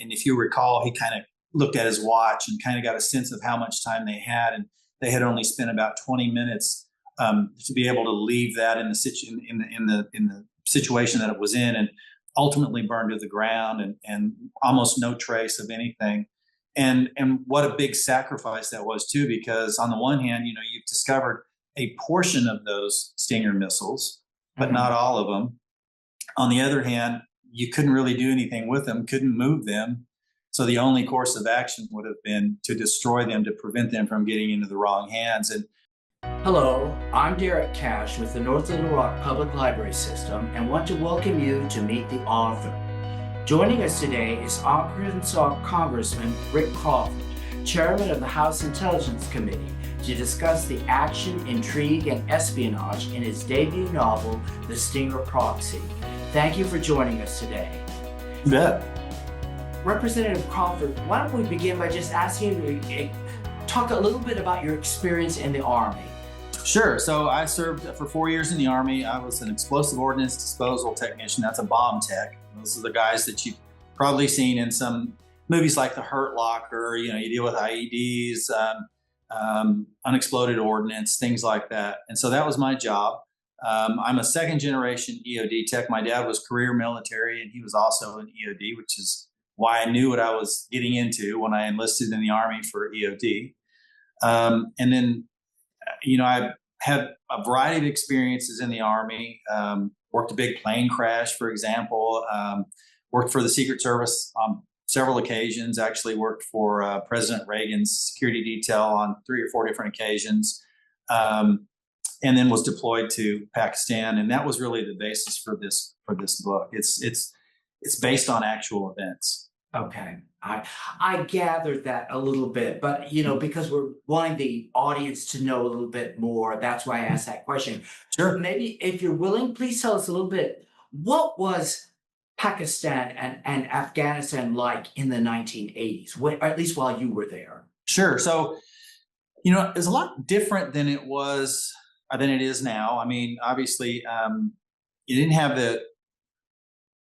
and if you recall, he kind of looked at his watch and kind of got a sense of how much time they had, and they had only spent about 20 minutes to be able to leave that in the situation that it was in, and ultimately burned to the ground, and almost no trace of anything. And what a big sacrifice that was too, because on the one hand, you've discovered a portion of those Stinger missiles, but not all of them. On the other hand, you couldn't really do anything with them, couldn't move them. So the only course of action would have been to destroy them, to prevent them from getting into the wrong hands. And hello, I'm Derek Cash with the North Little Rock Public Library System and want to welcome you to Meet the Author. Joining us today is Arkansas Congressman Rick Crawford, Chairman of the House Intelligence Committee, to discuss the action, intrigue, and espionage in his debut novel, The Stinger Proxy. Thank you for joining us today. You bet. Representative Crawford, why don't we begin by just asking you to talk a little bit about your experience in the Army. Sure. So I served for 4 years in the Army. I was an explosive ordnance disposal technician. That's a bomb tech. Those are the guys that you've probably seen in some movies like The Hurt Locker. You deal with IEDs, unexploded ordnance, things like that. And so that was my job. I'm a second generation EOD tech. My dad was career military, and he was also an EOD, which is why I knew what I was getting into when I enlisted in the Army for EOD. And then, I had a variety of experiences in the Army. Worked a big plane crash, for example. Worked for the Secret Service on several occasions. Actually worked for President Reagan's security detail on 3 or 4 different occasions. And then was deployed to Pakistan, and that was really the basis for this book. It's based on actual events. Okay, I gathered that a little bit, but because we're wanting the audience to know a little bit more, that's why I asked that question. Sure. Maybe if you're willing, please tell us a little bit. What was Pakistan and Afghanistan like in the 1980s, or at least while you were there? Sure. So, it's a lot different than it is now. I mean, obviously, you didn't have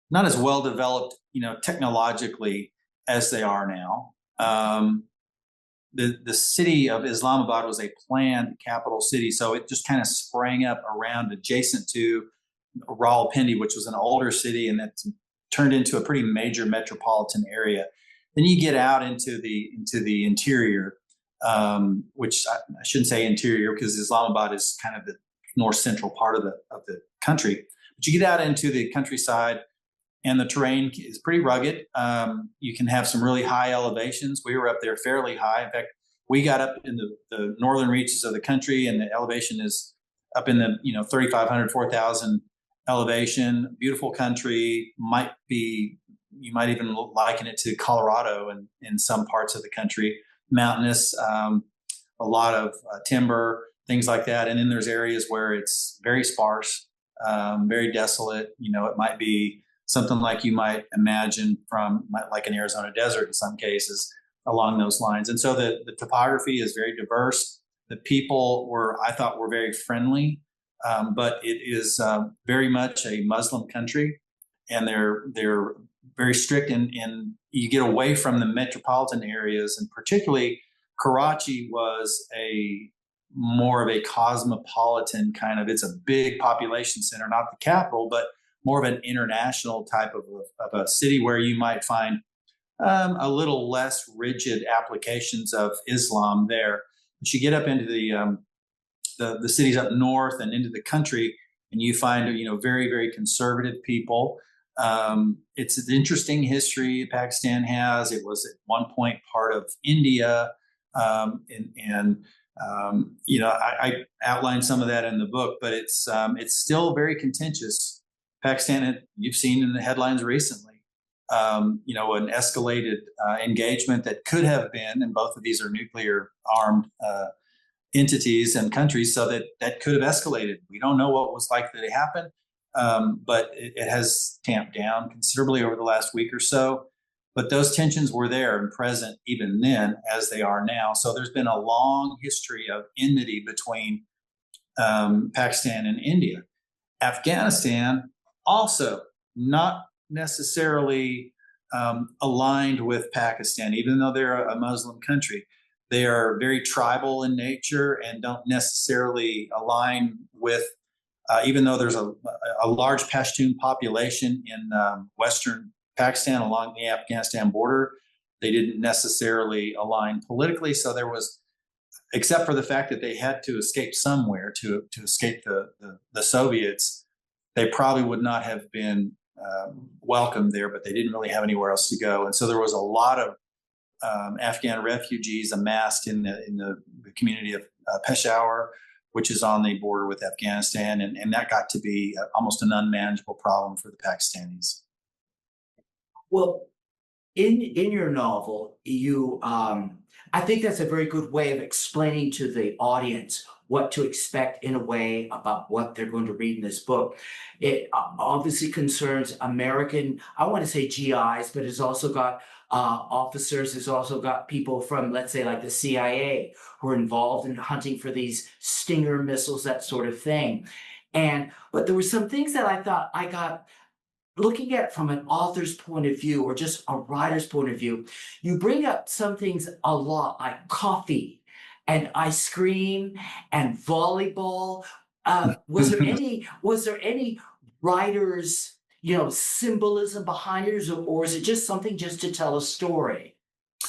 not as well developed, technologically as they are now. The city of Islamabad was a planned capital city, so it just kind of sprang up around adjacent to Rawalpindi, which was an older city, and that turned into a pretty major metropolitan area. Then you get out into the interior, which I shouldn't say interior because Islamabad is kind of the north central part of the country. But you get out into the countryside, and the terrain is pretty rugged. You can have some really high elevations. We were up there fairly high. In fact, we got up in the northern reaches of the country, and the elevation is up in the 3,500, 4,000 elevation. Beautiful country. You might even liken it to Colorado in some parts of the country. Mountainous, a lot of timber, things like that. And then there's areas where it's very sparse, very desolate. It might be something like you might imagine from like an Arizona desert in some cases along those lines. And so the topography is very diverse. The people I thought were very friendly, but it is very much a Muslim country, and they're very strict and you get away from the metropolitan areas, and particularly Karachi was more of a cosmopolitan kind of, it's a big population center, not the capital, but more of an international type of a city where you might find a little less rigid applications of Islam there. But you get up into the cities up north and into the country, and you find very, very conservative people. It's an interesting history Pakistan has. It was at one point part of India, I outlined some of that in the book, but it's still very contentious. Pakistan, you've seen in the headlines recently, an escalated engagement that could have been, and both of these are nuclear armed entities and countries, so that could have escalated. We don't know what was likely to happen, but it has tamped down considerably over the last week or so. But those tensions were there and present even then, as they are now. So there's been a long history of enmity between Pakistan and India. Afghanistan also not necessarily aligned with Pakistan, even though they're a Muslim country. They are very tribal in nature and don't necessarily align with, even though there's a large Pashtun population in Western Pakistan along the Afghanistan border, they didn't necessarily align politically. So there was, except for the fact that they had to escape somewhere to escape the Soviets, they probably would not have been welcomed there, but they didn't really have anywhere else to go. And so there was a lot of Afghan refugees amassed in the community of Peshawar, which is on the border with Afghanistan, and that got to be almost an unmanageable problem for the Pakistanis. Well, in your novel, you I think that's a very good way of explaining to the audience what to expect in a way about what they're going to read in this book. It obviously concerns American, I want to say GIs, but it's also got officers. It's also got people from, let's say, like the CIA who are involved in hunting for these Stinger missiles, that sort of thing. But there were some things that I thought I got, looking at it from an author's point of view or just a writer's point of view. You bring up some things a lot, like coffee and ice cream and volleyball. Was there any writer's, symbolism behind it, or is it just something just to tell a story?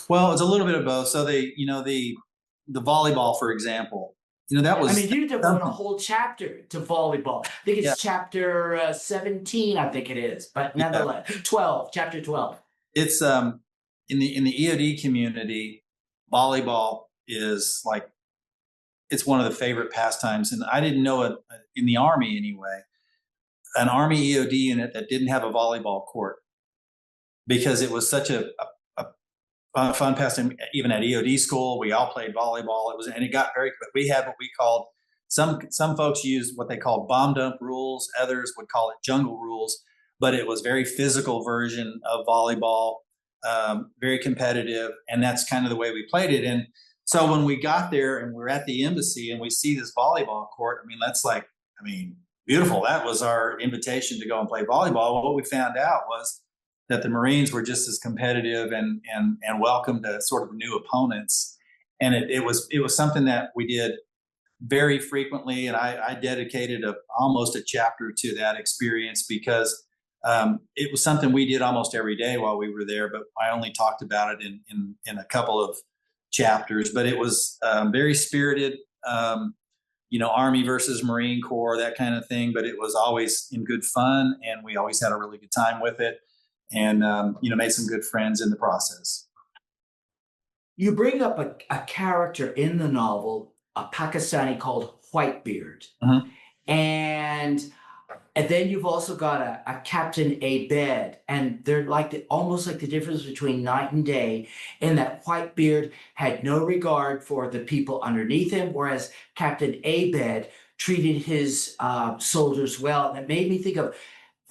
Well, it's a little bit of both. So the volleyball, for example, that was. I mean, you devote a whole chapter to volleyball. I think it's chapter 17. I think it is, but nonetheless, 12. Chapter 12. It's in the EOD community, volleyball is like, it's one of the favorite pastimes, and I didn't know it in the Army anyway. An Army EOD unit that didn't have a volleyball court, because it was such a fun pastime. Even at EOD school, we all played volleyball. It got very quick. We had what we called, some folks used what they called bomb dump rules. Others would call it jungle rules, but it was very physical version of volleyball, very competitive. And that's kind of the way we played it. And so when we got there and we're at the embassy and we see this volleyball court, that's beautiful. That was our invitation to go and play volleyball. What we found out was that the Marines were just as competitive and welcomed sort of new opponents. And it was something that we did very frequently. And I dedicated almost a chapter to that experience, because it was something we did almost every day while we were there, but I only talked about it in a couple of chapters. But it was very spirited, Army versus Marine Corps, that kind of thing. But it was always in good fun, and we always had a really good time with it, and made some good friends in the process. You bring up a character in the novel, a Pakistani called Whitebeard. Mm-hmm. And then you've also got a Captain Abed, and they're almost like the difference between night and day, in that Whitebeard had no regard for the people underneath him, whereas Captain Abed treated his soldiers well. And it made me think of,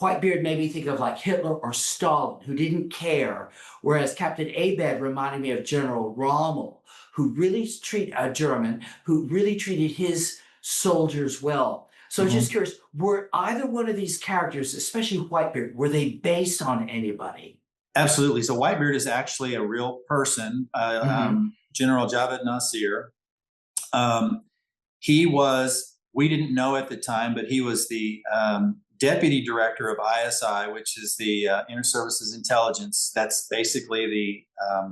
Whitebeard made me think of like Hitler or Stalin, who didn't care, whereas Captain Abed reminded me of General Rommel, who really treated his soldiers well. So I'm just curious, were either one of these characters, especially Whitebeard, were they based on anybody? Absolutely. So Whitebeard is actually a real person, General Javed Nasir. He was, we didn't know at the time, but he was the deputy director of ISI, which is the Inter-Services Intelligence. That's basically the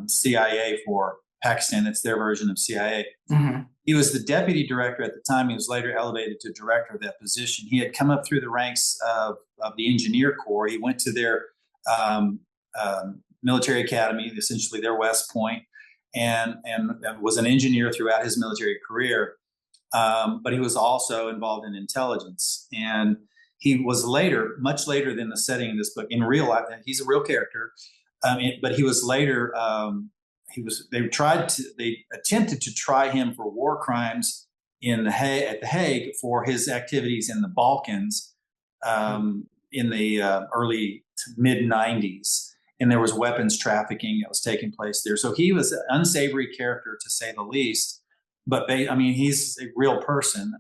CIA for Pakistan. That's their version of CIA. Mm-hmm. He was the deputy director at the time. He was later elevated to director of that position. He had come up through the ranks of the Engineer Corps. He went to their military academy, essentially their West Point, and was an engineer throughout his military career. But he was also involved in intelligence. And he was later, much later than the setting of this book, in real life, he's a real character, but he was later... They attempted to try him for war crimes at The Hague for his activities in the Balkans in the early to mid 90s. And there was weapons trafficking that was taking place there. So he was an unsavory character, to say the least. But he's a real person,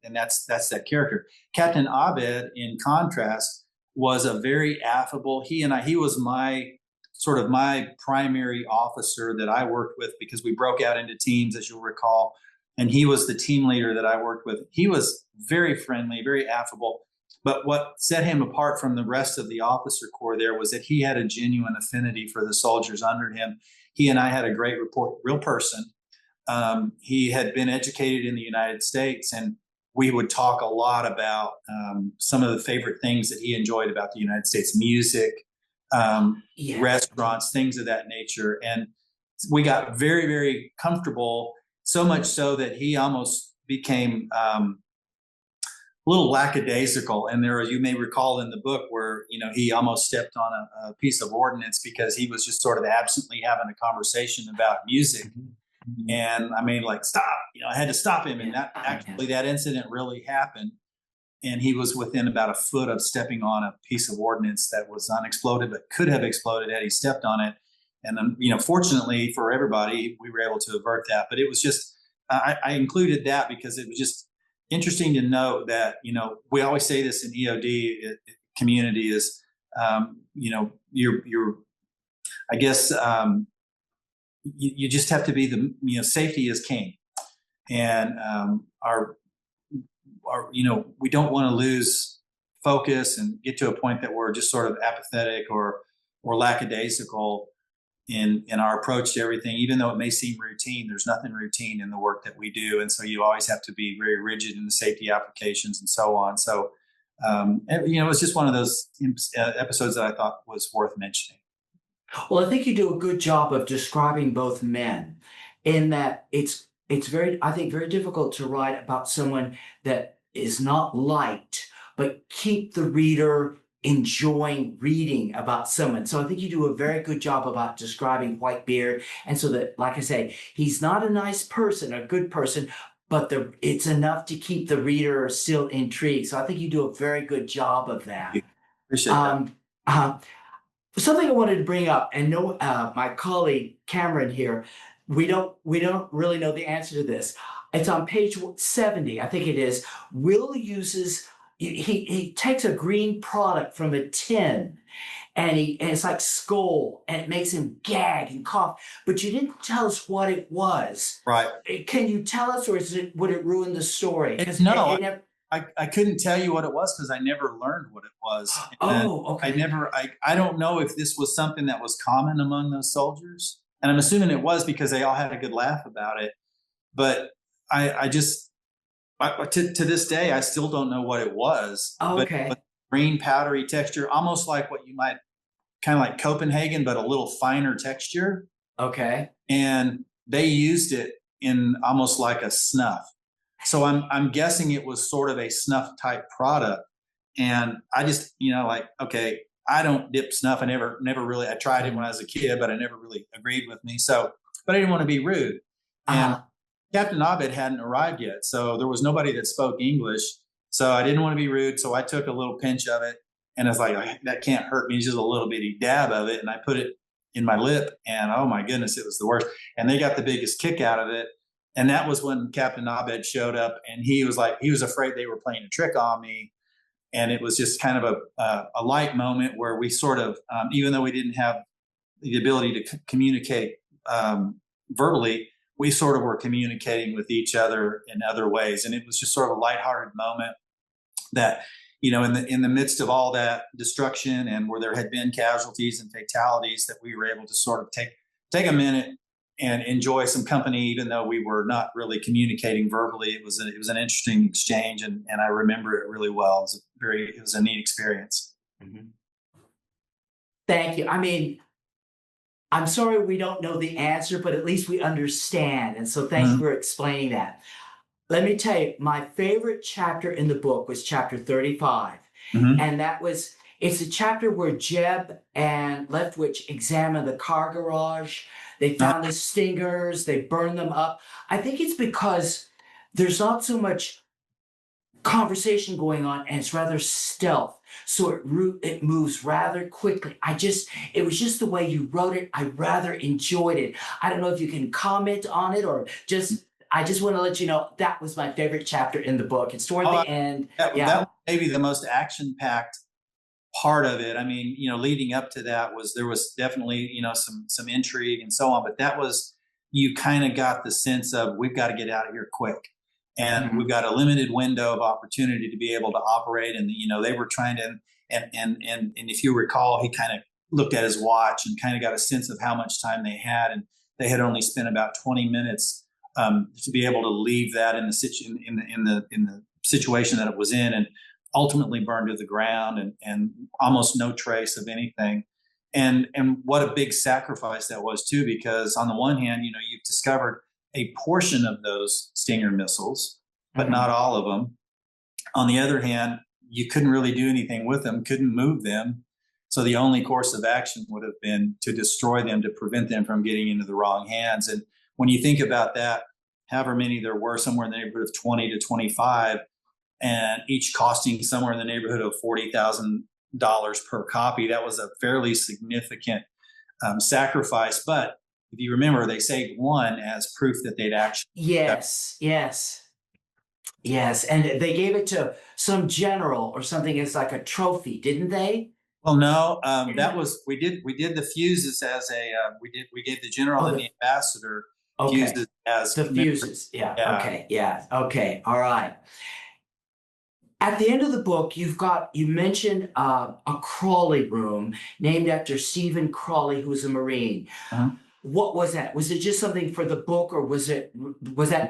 and that's that character. Captain Abed, in contrast, was a very affable. He was my sort of my primary officer that I worked with, because we broke out into teams, as you'll recall. And he was the team leader that I worked with. He was very friendly, very affable. But what set him apart from the rest of the officer corps there was that he had a genuine affinity for the soldiers under him. He and I had a great rapport, real person. He had been educated in the United States, and we would talk a lot about some of the favorite things that he enjoyed about the United States: music, restaurants, things of that nature. And we got very, very comfortable, so much so that he almost became a little lackadaisical. And there, you may recall in the book, where he almost stepped on a piece of ordnance because he was just sort of absently having a conversation about music. Mm-hmm. And I mean, like, stop! I had to stop him. And that incident really happened. And he was within about a foot of stepping on a piece of ordnance that was unexploded, but could have exploded had he stepped on it. And fortunately for everybody, we were able to avert that. But it was just, I included that because it was just interesting to note that, we always say this in EOD community is, you're I guess, you just have to be safety is king. And we don't want to lose focus and get to a point that we're just sort of apathetic or lackadaisical in our approach to everything. Even though it may seem routine, there's nothing routine in the work that we do. And so you always have to be very rigid in the safety applications and so on. So, it was just one of those episodes that I thought was worth mentioning. Well, I think you do a good job of describing both men, in that it's very, I think, very difficult to write about someone that is not liked, but keep the reader enjoying reading about someone. So I think you do a very good job about describing Whitebeard. And so that, like I say, he's not a nice person, a good person, but it's enough to keep the reader still intrigued. So I think you do a very good job of that. Appreciate that. Something I wanted to bring up, and my colleague Cameron here, we don't really know the answer to this. It's on page 70, I think it is. Will uses, he takes a green product from a tin, and it's like skull, and it makes him gag and cough. But you didn't tell us what it was. Right. Can you tell us, or would it ruin the story? I couldn't tell you what it was because I never learned what it was. Okay. I don't know if this was something that was common among those soldiers. And I'm assuming it was because they all had a good laugh about it. But to this day, I still don't know what it was. But green powdery texture, almost like what you might kind of like Copenhagen, but a little finer texture. Okay. And they used it in almost like a snuff. So I'm guessing it was sort of a snuff type product. And I just, okay, I don't dip snuff. I never really, I tried it when I was a kid, but I never really agreed with me. So, but I didn't want to be rude. And Captain Abed hadn't arrived yet. So there was nobody that spoke English. So I didn't want to be rude. So I took a little pinch of it, and I was like, that can't hurt me. Just a little bitty dab of it. And I put it in my lip, and oh my goodness, it was the worst. And they got the biggest kick out of it. And that was when Captain Abed showed up, and he was afraid they were playing a trick on me. And it was just kind of a light moment where we sort of, even though we didn't have the ability to communicate verbally, we sort of were communicating with each other in other ways. And it was just sort of a lighthearted moment that, in the midst of all that destruction and where there had been casualties and fatalities, that we were able to sort of take a minute and enjoy some company, even though we were not really communicating verbally. It was an interesting exchange, and I remember it really well. It was a neat experience. Mm-hmm. Thank you. I mean, I'm sorry we don't know the answer, but at least we understand. And so thanks for explaining that. Let me tell you, my favorite chapter in the book was chapter 35. Mm-hmm. And it's a chapter where Jeb and Leftwich examine the car garage. They found the Stingers, they burned them up. I think it's because there's not so much conversation going on, and it's rather stealth. So it moves rather quickly. It was just the way you wrote it. I rather enjoyed it. I don't know if you can comment on it, or I just want to let you know that was my favorite chapter in the book. It's toward the end. That was maybe the most action-packed part of it. I mean, leading up to that there was definitely, some intrigue and so on, but that was, you kind of got the sense of, we've got to get out of here quick. And we've got a limited window of opportunity to be able to operate. And, they were trying to, and if you recall, he kind of looked at his watch and kind of got a sense of how much time they had. And they had only spent about 20 minutes to be able to leave that in the situation that it was in, and ultimately burned to the ground, and almost no trace of anything. And what a big sacrifice that was too, because on the one hand, you've discovered a portion of those Stinger missiles, but not all of them. On the other hand, you couldn't really do anything with them, couldn't move them. So the only course of action would have been to destroy them, to prevent them from getting into the wrong hands. And when you think about that, however many there were, somewhere in the neighborhood of 20 to 25, and each costing somewhere in the neighborhood of $40,000 per copy, that was a fairly significant sacrifice. But if you remember, they saved one as proof that they'd actually. Yes. And they gave it to some general or something as like a trophy, didn't they? Well, no, that was, we did the fuses as we gave the general and the ambassador fuses as the fuses. Yeah. Okay. All right. At the end of the book, you mentioned a Crawley room named after Stephen Crawley, who was a Marine. What was that? Was it just something for the book, or was that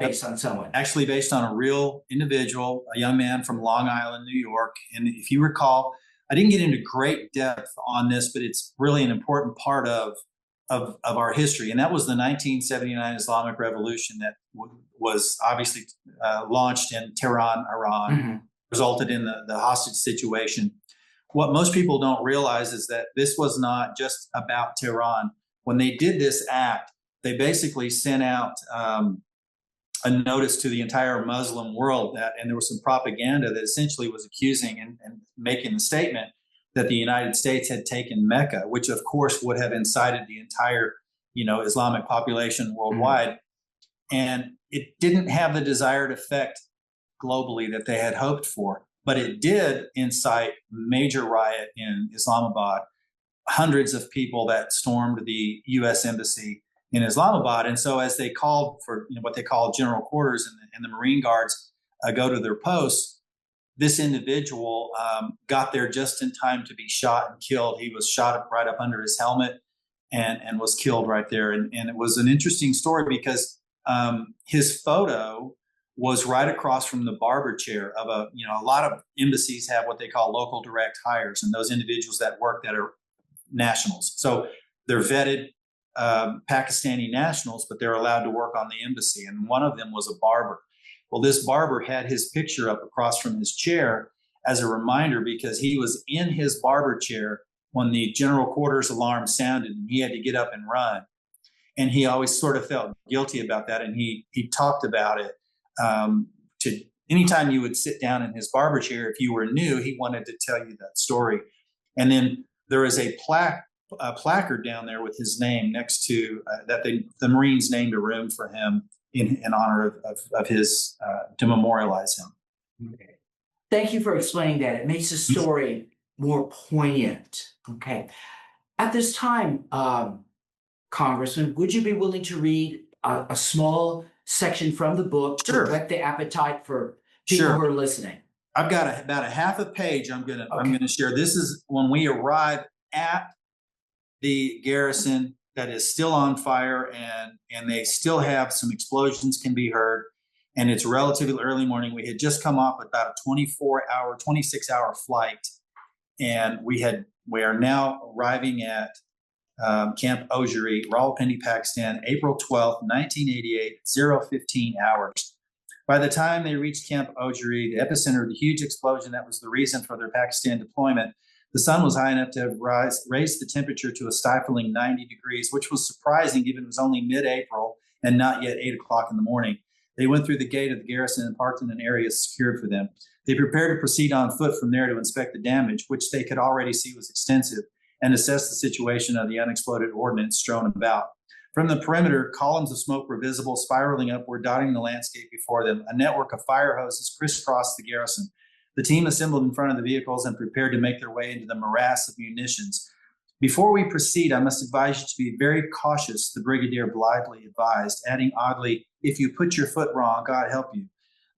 based on someone? Actually based on a real individual, a young man from Long Island, New York. And if you recall, I didn't get into great depth on this, but it's really an important part of our history. And that was the 1979 Islamic Revolution that was obviously launched in Tehran, Iran, resulted in the hostage situation. What most people don't realize is that this was not just about Tehran. When they did this act, they basically sent out a notice to the entire Muslim world and there was some propaganda that essentially was accusing and making the statement that the United States had taken Mecca, which of course would have incited the entire, Islamic population worldwide. And it didn't have the desired effect globally that they had hoped for, but it did incite major riot in Islamabad. Hundreds of people that stormed the U.S. embassy in Islamabad. And so as they called for what they call general quarters and the Marine Guards go to their posts, this individual got there just in time to be shot and killed. He was shot right up under his helmet and was killed right there. And it was an interesting story because his photo was right across from the barber chair of a lot of embassies have what they call local direct hires, and those individuals that work that are nationals. So they're vetted Pakistani nationals, but they're allowed to work on the embassy. And one of them was a barber. Well, this barber had his picture up across from his chair as a reminder, because he was in his barber chair when the general quarters alarm sounded and he had to get up and run. And he always sort of felt guilty about that. And he talked about it to anytime you would sit down in his barber chair, if you were new, he wanted to tell you that story. And then there is a placard down there with his name next to that the Marines named a room for him in honor of his to memorialize him. Okay. Thank you for explaining that. It makes the story more poignant. Okay. At this time, Congressman, would you be willing to read a small section from the book to whet the appetite for people who are listening? I've got about a half a page I'm gonna share. This is when we arrive at the garrison that is still on fire, and they still have some explosions can be heard, and it's relatively early morning. We had just come off about a 26-hour flight, and we are now arriving at Camp Ojiri, Rawalpindi, Pakistan, April 12th, 1988, 0:15 hours. By the time they reached Camp Ojiri, the epicenter of the huge explosion that was the reason for their Pakistan deployment, the sun was high enough to have raised the temperature to a stifling 90 degrees, which was surprising given it was only mid-April and not yet 8 o'clock in the morning. They went through the gate of the garrison and parked in an area secured for them. They prepared to proceed on foot from there to inspect the damage, which they could already see was extensive, and assess the situation of the unexploded ordnance strewn about. From the perimeter, columns of smoke were visible, spiraling upward, dotting the landscape before them. A network of fire hoses crisscrossed the garrison. The team assembled in front of the vehicles and prepared to make their way into the morass of munitions. Before we proceed, I must advise you to be very cautious, the brigadier blithely advised, adding oddly, if you put your foot wrong, God help you.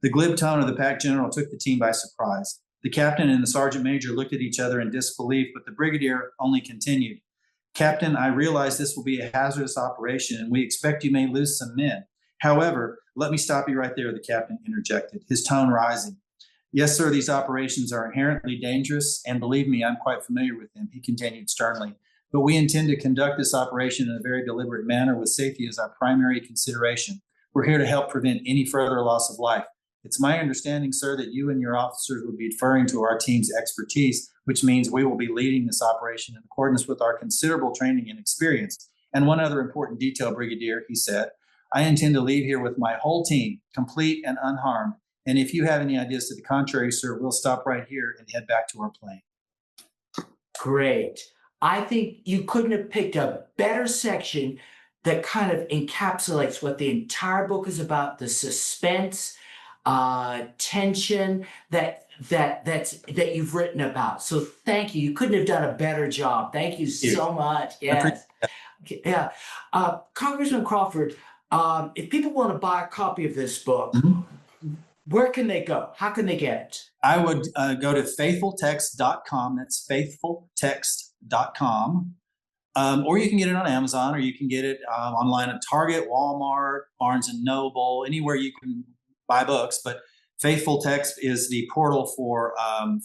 The glib tone of the pack general took the team by surprise. The captain and the sergeant major looked at each other in disbelief, but the brigadier only continued. Captain, I realize this will be a hazardous operation, and we expect you may lose some men. However, let me stop you right there, the captain interjected, his tone rising. Yes, sir, these operations are inherently dangerous, and believe me, I'm quite familiar with them, he continued sternly. But we intend to conduct this operation in a very deliberate manner with safety as our primary consideration. We're here to help prevent any further loss of life. It's my understanding, sir, that you and your officers will be deferring to our team's expertise, which means we will be leading this operation in accordance with our considerable training and experience. And one other important detail, Brigadier, he said, I intend to leave here with my whole team, complete and unharmed. And if you have any ideas to the contrary, sir, we'll stop right here and head back to our plane. Great. I think you couldn't have picked a better section that kind of encapsulates what the entire book is about, the suspense, tension that you've written about. So thank you. You couldn't have done a better job. Thank you so much. Yes. Yeah. Congressman Crawford, if people want to buy a copy of this book, where can they go? How can they get it? I would go to faithfultext.com. That's faithfultext.com. Or you can get it on Amazon, or you can get it online at Target, Walmart, Barnes & Noble, anywhere you can buy books. But Faithful Text is the portal for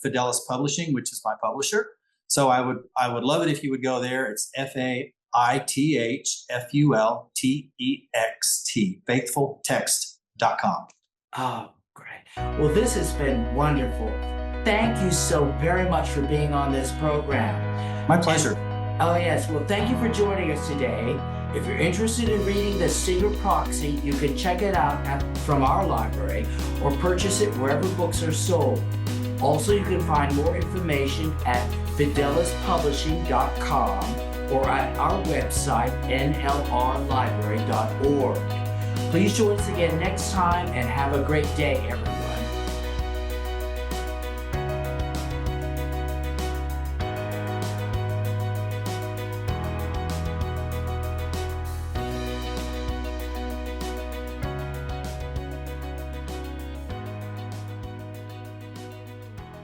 Fidelis Publishing, which is my publisher. So I would love it if you would go there. It's FAITHFULTEXT, faithfultext.com. Oh, great. Well, this has been wonderful. Thank you so very much for being on this program. My pleasure. Oh, yes. Well, thank you for joining us today. If you're interested in reading the Stinger Proxy, you can check it out from our library or purchase it wherever books are sold. Also, you can find more information at fidelispublishing.com or at our website, nlrlibrary.org. Please join us again next time and have a great day, everyone.